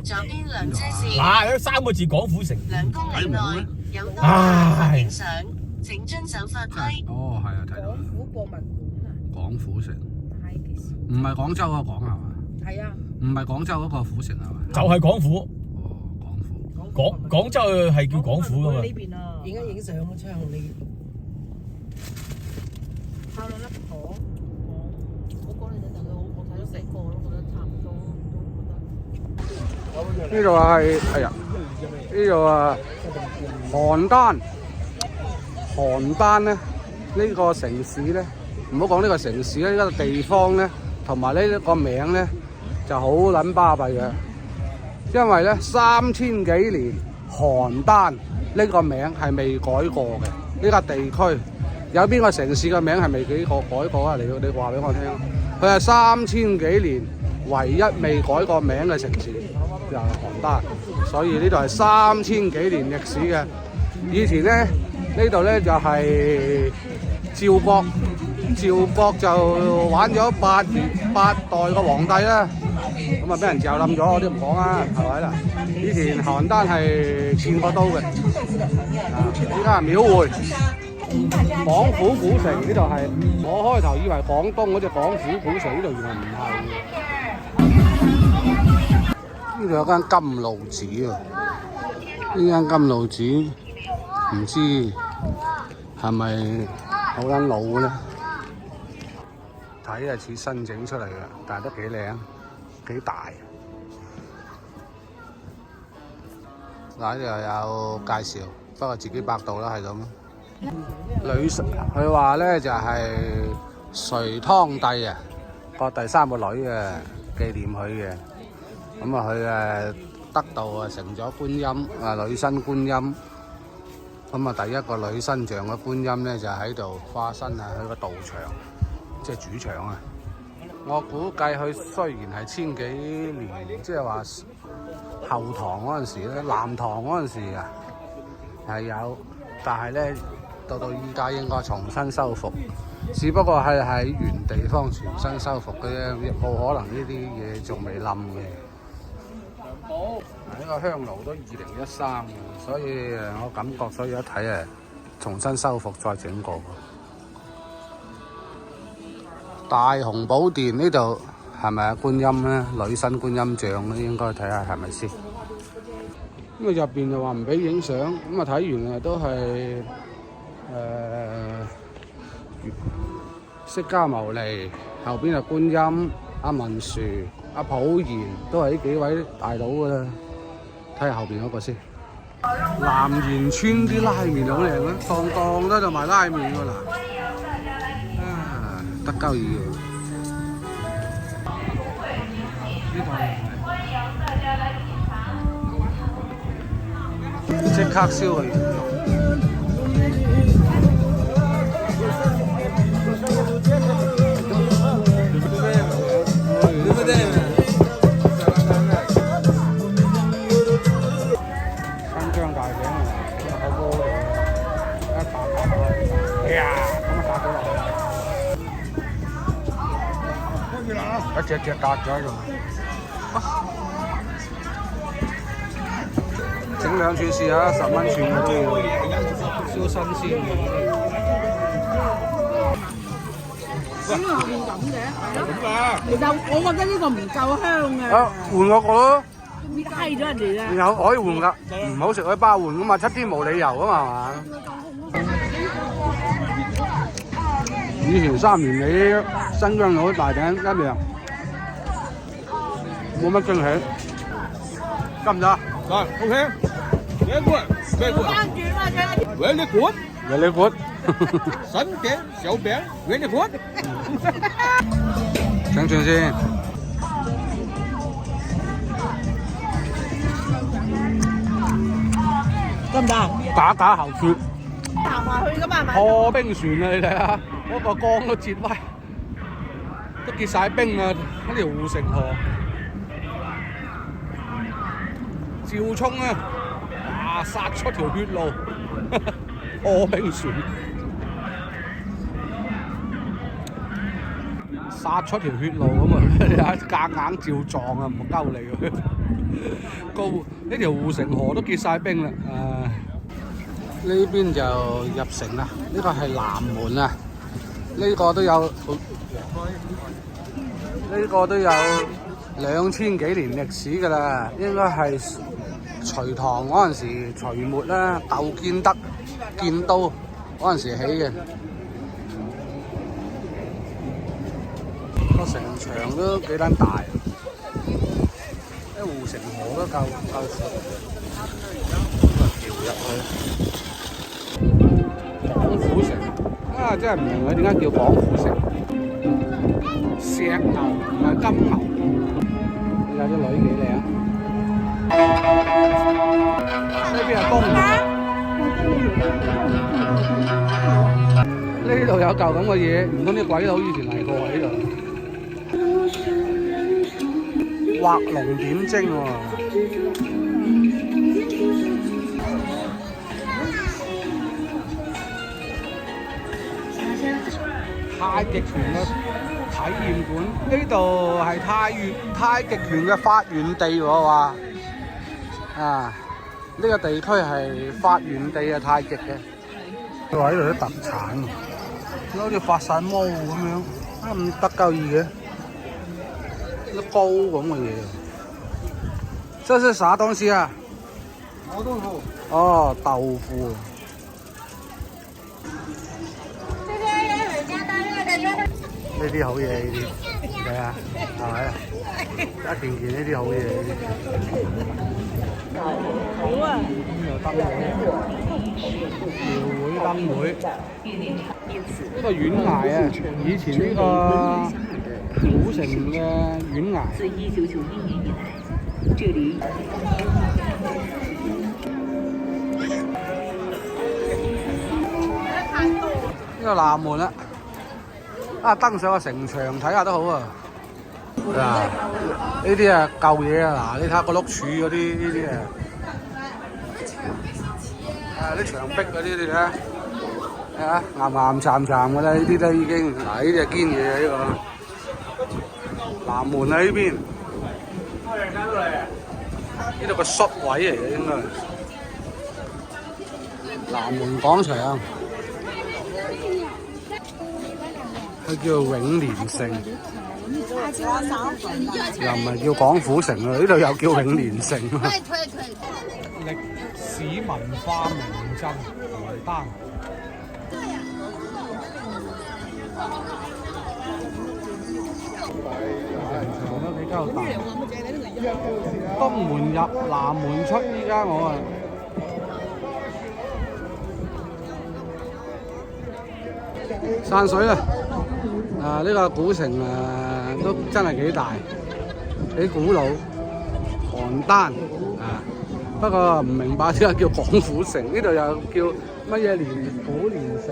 左邊兩車線。嗱，有3個字廣府城。2公里內有多個影相，請遵守法規。哦，係啊，睇到啦。廣府博物館啊，廣府城，係幾時？唔係廣州嗰個廣係嘛？係啊，唔係廣州嗰個府城係嘛？就係廣府。哦，廣府。廣州係叫廣府噶嘛？呢邊啊，影一影相啊，窗你。靠兩粒糖，我講你陣就我睇咗成個咯，覺得差唔多，都覺得。呢度係，哎呀，呢度啊，邯鄲。邯鄲咧，呢個城市咧，唔好講呢個城市咧，呢個地方咧，同埋呢個名咧，就好撚巴閉嘅。因為咧3000幾年，邯鄲呢個名係未改過嘅。呢個地區有邊個城市嘅名係未改過啊？你話俾我聽。佢係3000幾年唯一未改過名嘅城市，就係邯鄲。所以呢度係3000幾年歷史嘅。以前咧呢度咧就係趙國，趙國就玩咗8代嘅皇帝啦。咁啊，俾人嚼冧咗，我都唔講啦，係咪啦？以前邯鄲係建過都嘅，依家係廟會。廣府古城呢度係，我開頭以為廣東嗰隻廣府古城，呢度原來唔係。呢度有間金露寺啊，呢間金露寺唔知係咪好撚老咧？睇係似新整出嚟嘅，但係都幾靚。幾大？嗱，呢度有介紹，不過自己百度啦，係咁。女神，佢話咧就係隋湯帝啊，個第3個女嘅紀念佢嘅。咁啊，佢得道啊，成咗觀音啊，女身觀音。咁啊，第一個女身像嘅觀音咧就喺度化身啊，佢個道場，即係主場啊。我估計佢雖然係千幾年，即係話後唐嗰陣時咧，南唐嗰陣時啊係有，但係咧到依家應該重新修復，只不過係喺原地方重新修復嘅啫，冇可能呢啲嘢仲未冧嘅。呢個香爐都2013嘅，所以我感覺所以一睇重新修復再整過。大雄寶殿呢度係咪觀音咧？女身觀音像咧，應該睇下係咪先。咁啊入邊就話唔俾影相，咁啊睇完啊都係釋迦牟尼，後邊係觀音、阿文殊、阿普賢，都係呢幾位大佬噶啦。睇下後邊嗰個先。南園村啲拉麵好靚啊，檔檔都喺度賣拉麵㗎啦。得鳩意喎！即刻燒佢！新疆大餅啊！好波嘅，一打開，哎呀，咁啊打到落去。一隻隻搭咗喺度，整2串試下，10蚊串嘅都要，燒新鮮嘅。點解後面咁嘅？咁啊！其實我覺得呢個唔夠香嘅。啊，換我個咯，搣低咗人哋啦。有可以換㗎，唔好食嗰啲包換㗎嘛，7天冇理由㗎嘛，係嘛？以前3年嚟新疆佬大餅一樣。冇乜驚喜，得唔得？來 ，OK，very good，very good，very good，very good，新餅小餅 ，very good。整串先，得唔得？打後脱，行埋去㗎嘛，係咪？破冰船啊！你睇下，嗰個江都折歪，都結晒冰啊！嗰條護城河。趙衝啊！哇，殺出條血路，破冰船，殺出條血路咁啊！你睇夾硬照撞啊，唔鳩你喎！呢條護城河都結晒冰啦。呢邊就入城啦，呢個係南門啊。呢個都有2000幾年歷史㗎啦，應該係隋唐嗰陣時隋末啦，竇建德建都嗰陣時起嘅。個城牆都幾撚大，啲護城河都夠闊。橋入去廣府城啊，真係唔明佢點解叫廣府城。石牛唔係金牛，有啲女幾靚。呢邊係東門，呢度有嚿咁嘅嘢，唔通啲鬼佬以前嚟過喺度？畫龍點睛喎！太極拳嘅體驗館，呢度係太極拳嘅發源地喎，話啊，呢個地區係發源地啊，太極嘅。佢話呢度啲特產，好似發晒毛咁樣，咁得鳩意嘅，啲膏咁嘅嘢。這是啥東西啊？毛豆腐。哦，豆腐。呢啲好嘢，呢啲係啊，係咪？一件件呢啲好嘢，呢啲。好啊！咁又燈會，廟會燈會。呢個懸崖啊，以前呢個古城嘅懸崖。自1991年以來，這裡呢個南門啦。啊，登上個城牆睇下都好啊！嗱，呢啲啊舊嘢啊，嗱，你睇下個碌柱嗰啲呢啲啲牆壁嗰啲你睇下，岩岩巉巉嘅啦，呢啲都已經嗱，呢啲係堅嘢啊！呢個南門啊呢邊，呢度個縮位嚟嘅應該，南門廣場。佢叫永年城，又唔係叫廣府城啊！呢度又叫永年城。歷史文化名鎮邯鄲，城牆都比較大。東門入，南門出，依家我啊〜散水啦！呢個古城都真係幾大，幾古老。邯鄲不過唔明白點解叫廣府城，呢度又叫乜嘢虎年城